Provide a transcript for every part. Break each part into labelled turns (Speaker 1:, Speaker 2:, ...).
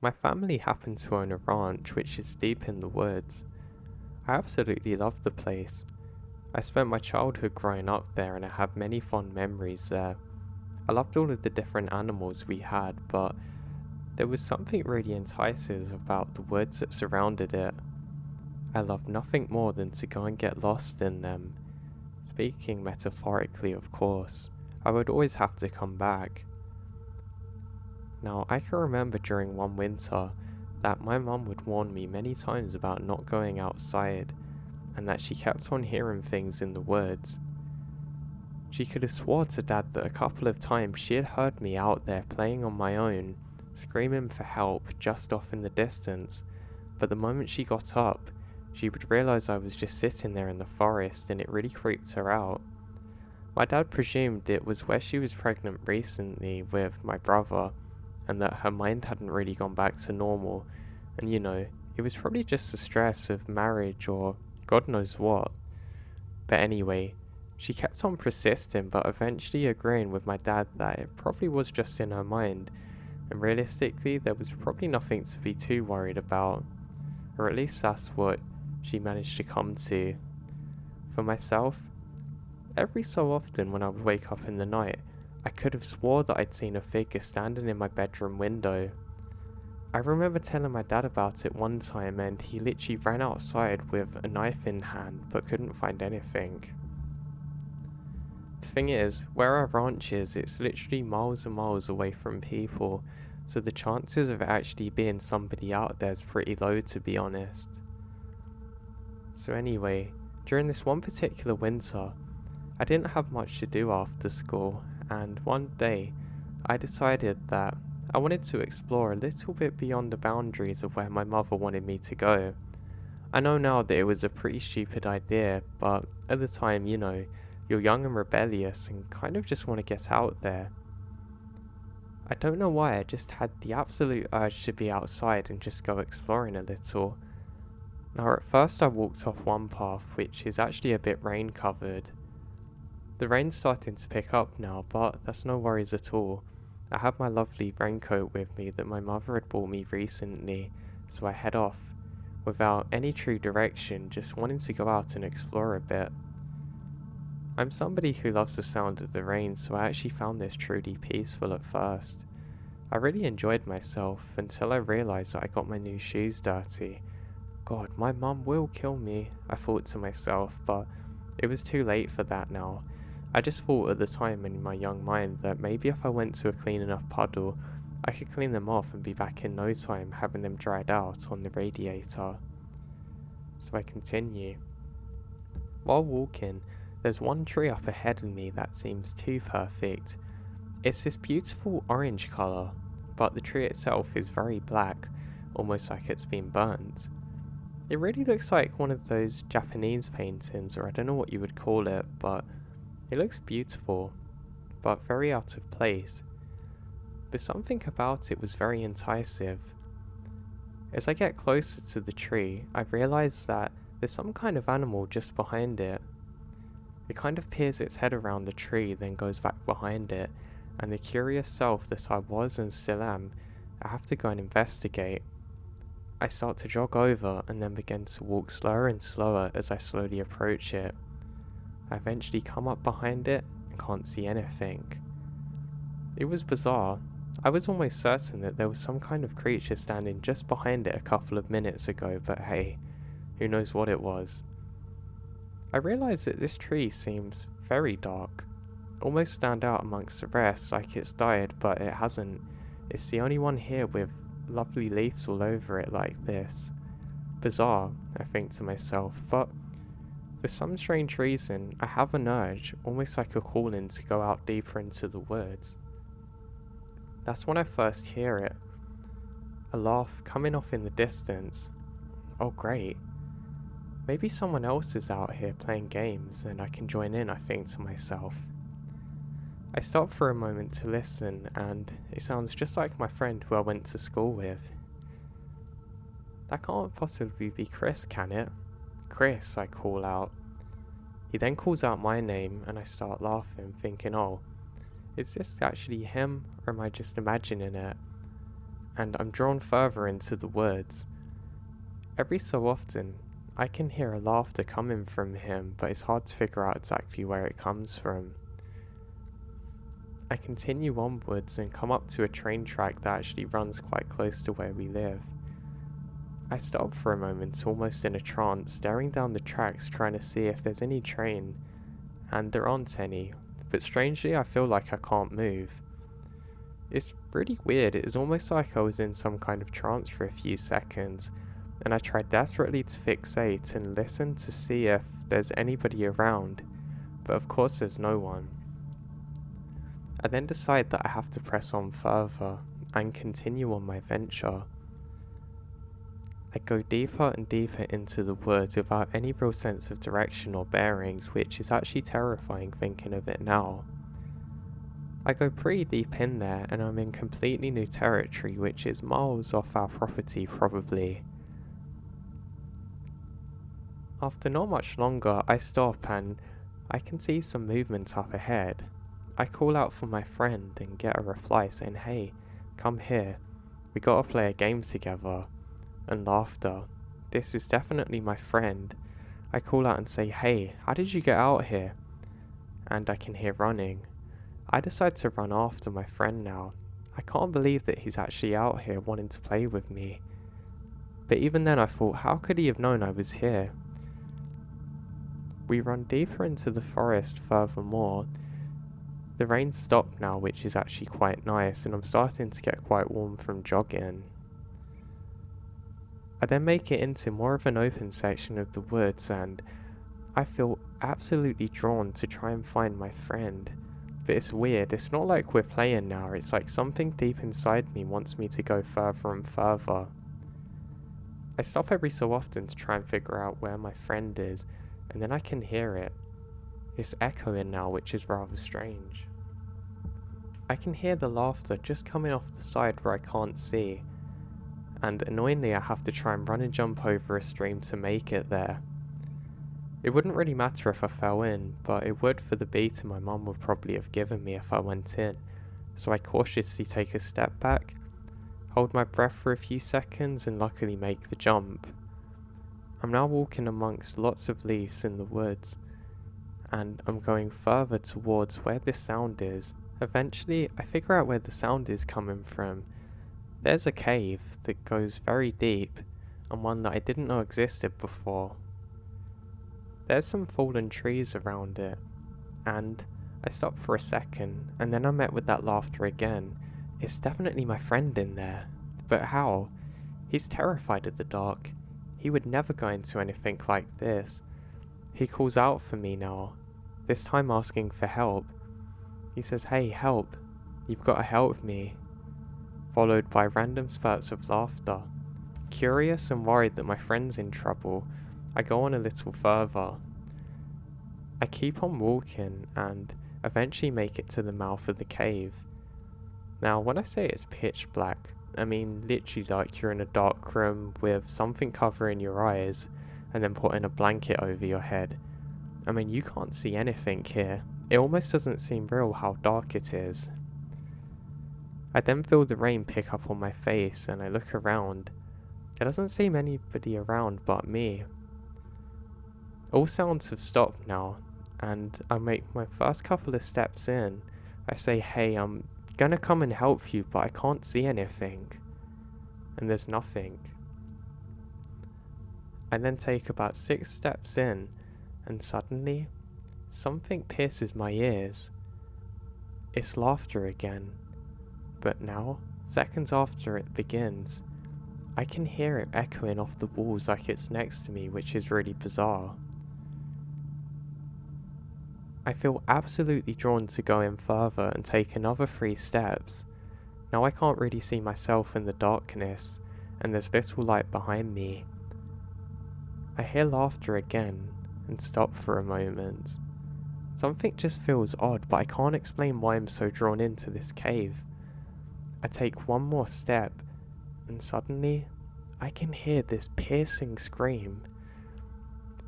Speaker 1: My family happen to own a ranch which is deep in the woods. I absolutely love the place. I spent my childhood growing up there and I have many fond memories there. I loved all of the different animals we had, but there was something really enticing about the woods that surrounded it. I loved nothing more than to go and get lost in them. Speaking metaphorically, of course, I would always have to come back. Now, I can remember during one winter that my mum would warn me many times about not going outside, and that she kept on hearing things in the woods. She could have swore to Dad that a couple of times she had heard me out there playing on my own, screaming for help just off in the distance, but the moment she got up, she would realise I was just sitting there in the forest and it really creeped her out. My dad presumed it was where she was pregnant recently with my brother, and that her mind hadn't really gone back to normal, and it was probably just the stress of marriage or God knows what. But anyway, she kept on persisting but eventually agreeing with my dad that it probably was just in her mind, and realistically there was probably nothing to be too worried about, or at least that's what she managed to come to. For myself, every so often when I would wake up in the night, I could have swore that I'd seen a figure standing in my bedroom window. I remember telling my dad about it one time and he literally ran outside with a knife in hand but couldn't find anything. The thing is, where our ranch is, it's literally miles and miles away from people, so the chances of it actually being somebody out there is pretty low, to be honest. So anyway, during this one particular winter, I didn't have much to do after school, and one day I decided that I wanted to explore a little bit beyond the boundaries of where my mother wanted me to go. I know now that it was a pretty stupid idea, but at the time, you're young and rebellious and kind of just want to get out there. I don't know why, I just had the absolute urge to be outside and just go exploring a little. Now at first I walked off one path which is actually a bit rain covered. The rain's starting to pick up now, but that's no worries at all. I have my lovely raincoat with me that my mother had bought me recently, so I head off, without any true direction, just wanting to go out and explore a bit. I'm somebody who loves the sound of the rain, so I actually found this truly peaceful at first. I really enjoyed myself until I realised that I got my new shoes dirty. God, my mum will kill me, I thought to myself, but it was too late for that now. I just thought at the time in my young mind that maybe if I went to a clean enough puddle, I could clean them off and be back in no time having them dried out on the radiator. So I continue. While walking, there's one tree up ahead of me that seems too perfect. It's this beautiful orange colour, but the tree itself is very black, almost like it's been burnt. It really looks like one of those Japanese paintings, or I don't know what you would call it, but it looks beautiful, but very out of place. But something about it was very enticing. As I get closer to the tree, I realise that there's some kind of animal just behind it. It kind of peers its head around the tree, then goes back behind it, and the curious self that I was and still am, I have to go and investigate. I start to jog over and then begin to walk slower and slower as I slowly approach it. I eventually come up behind it and can't see anything. It was bizarre. I was almost certain that there was some kind of creature standing just behind it a couple of minutes ago, but hey, who knows what it was. I realised that this tree seems very dark, almost stand out amongst the rest like it's died, but it hasn't. It's the only one here with lovely leaves all over it like this. Bizarre, I think to myself, but for some strange reason, I have an urge, almost like a calling to go out deeper into the woods. That's when I first hear it. A laugh coming off in the distance. Oh great. Maybe someone else is out here playing games and I can join in, I think to myself. I stop for a moment to listen and it sounds just like my friend who I went to school with. That can't possibly be Chris, can it? Chris, I call out. He then calls out my name and I start laughing, thinking, oh, is this actually him or am I just imagining it? and I'm drawn further into the woods. Every so often, I can hear a laughter coming from him, but it's hard to figure out exactly where it comes from. I continue onwards and come up to a train track that actually runs quite close to where we live. I stop for a moment, almost in a trance, staring down the tracks trying to see if there's any train, and there aren't any, but strangely I feel like I can't move. It's really weird, it is almost like I was in some kind of trance for a few seconds, and I try desperately to fixate and listen to see if there's anybody around, but of course there's no one. I then decide that I have to press on further and continue on my venture. I go deeper and deeper into the woods without any real sense of direction or bearings, which is actually terrifying thinking of it now. I go pretty deep in there and I'm in completely new territory, which is miles off our property probably. After not much longer, I stop and I can see some movement up ahead. I call out for my friend and get a reply saying, "Hey, come here, we gotta play a game together," and laughter. This is definitely my friend. I call out and say, "Hey, how did you get out here?" And I can hear running. I decide to run after my friend now. I can't believe that he's actually out here wanting to play with me. But even then I thought, how could he have known I was here? We run deeper into the forest furthermore. The rain stopped now, which is actually quite nice, and I'm starting to get quite warm from jogging. I then make it into more of an open section of the woods, and I feel absolutely drawn to try and find my friend. But it's weird, it's not like we're playing now, it's like something deep inside me wants me to go further and further. I stop every so often to try and figure out where my friend is, and then I can hear it. It's echoing now, which is rather strange. I can hear the laughter just coming off the side where I can't see, and annoyingly I have to try and run and jump over a stream to make it there. It wouldn't really matter if I fell in, but it would for the beating my mum would probably have given me if I went in, so I cautiously take a step back, hold my breath for a few seconds and luckily make the jump. I'm now walking amongst lots of leaves in the woods, and I'm going further towards where this sound is. Eventually, I figure out where the sound is coming from. There's a cave that goes very deep, and one that I didn't know existed before. There's some fallen trees around it, and I stop for a second, and then I'm met with that laughter again. It's definitely my friend in there, but how? He's terrified of the dark. He would never go into anything like this. He calls out for me now, this time asking for help. He says, "Hey, help, you've got to help me," followed by random spurts of laughter. Curious and worried that my friend's in trouble, I go on a little further. I keep on walking and eventually make it to the mouth of the cave. Now, when I say it's pitch black, I mean literally like you're in a dark room with something covering your eyes and then putting a blanket over your head. I mean, you can't see anything here. It almost doesn't seem real how dark it is. I then feel the rain pick up on my face and I look around. There doesn't seem anybody around but me. All sounds have stopped now, and I make my first couple of steps in. I say, "Hey, I'm gonna come and help you, but I can't see anything." And there's nothing. I then take about 6 steps in, and suddenly, something pierces my ears. It's laughter again, but now, seconds after it begins, I can hear it echoing off the walls like it's next to me, which is really bizarre. I feel absolutely drawn to go in further and take another 3 steps. Now I can't really see myself in the darkness, and there's little light behind me. I hear laughter again, and stop for a moment. Something just feels odd, but I can't explain why I'm so drawn into this cave. I take one more step, and suddenly, I can hear this piercing scream.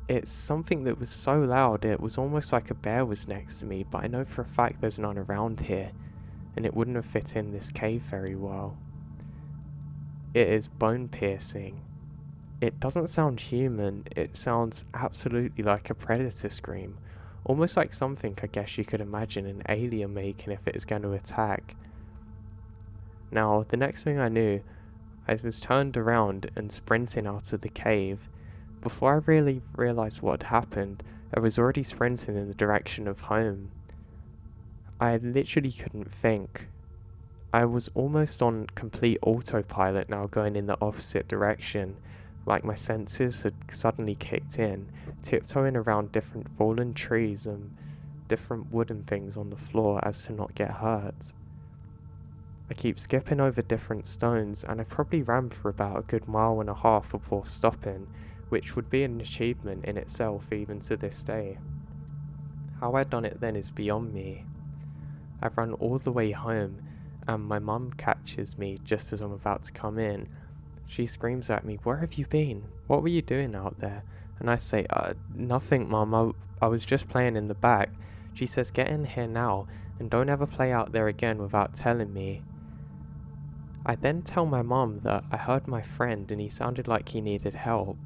Speaker 1: It's something that was so loud it was almost like a bear was next to me, but I know for a fact there's none around here, and it wouldn't have fit in this cave very well. It is bone piercing. It doesn't sound human, it sounds absolutely like a predator scream. Almost like something I guess you could imagine an alien making if it is going to attack. Now, the next thing I knew, I was turned around and sprinting out of the cave. Before I really realised what had happened, I was already sprinting in the direction of home. I literally couldn't think. I was almost on complete autopilot now, going in the opposite direction, like my senses had suddenly kicked in, tiptoeing around different fallen trees and different wooden things on the floor as to not get hurt. I keep skipping over different stones, and I probably ran for about a good mile and a half before stopping, which would be an achievement in itself even to this day. How I'd done it then is beyond me. I've run all the way home, and my mum catches me just as I'm about to come in. She screams at me, "Where have you been? What were you doing out there?" And I say, nothing, Mum, I was just playing in the back." She says, "Get in here now, and don't ever play out there again without telling me." I then tell my mum that I heard my friend and he sounded like he needed help.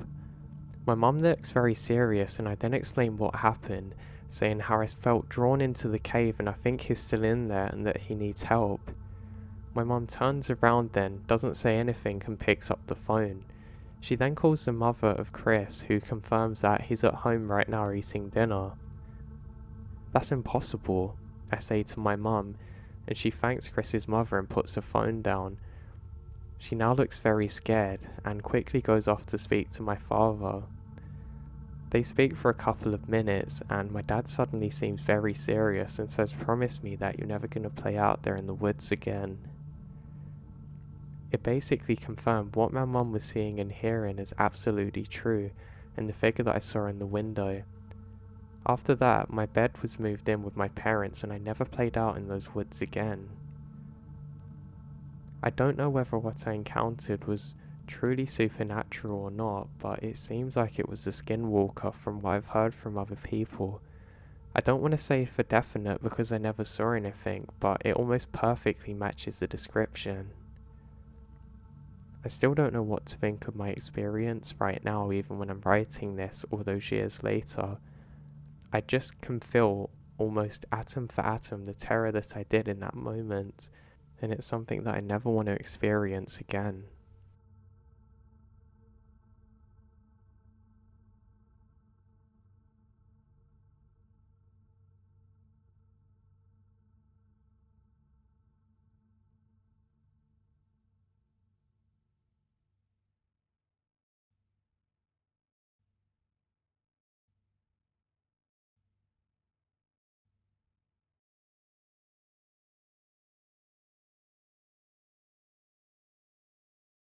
Speaker 1: My mum looks very serious, and I then explain what happened, saying how I felt drawn into the cave and I think he's still in there and that he needs help. My mum turns around then, doesn't say anything and picks up the phone. She then calls the mother of Chris, who confirms that he's at home right now eating dinner. "That's impossible," I say to my mum, and she thanks Chris's mother and puts the phone down. She now looks very scared and quickly goes off to speak to my father. They speak for a couple of minutes, and my dad suddenly seems very serious and says, "Promise me that you're never going to play out there in the woods again." It basically confirmed what my mum was seeing and hearing is absolutely true, and the figure that I saw in the window. After that, my bed was moved in with my parents and I never played out in those woods again. I don't know whether what I encountered was truly supernatural or not, but it seems like it was a Skinwalker from what I've heard from other people. I don't want to say for definite because I never saw anything, but it almost perfectly matches the description. I still don't know what to think of my experience right now, even when I'm writing this all those years later. I just can feel almost atom for atom the terror that I did in that moment, and it's something that I never want to experience again.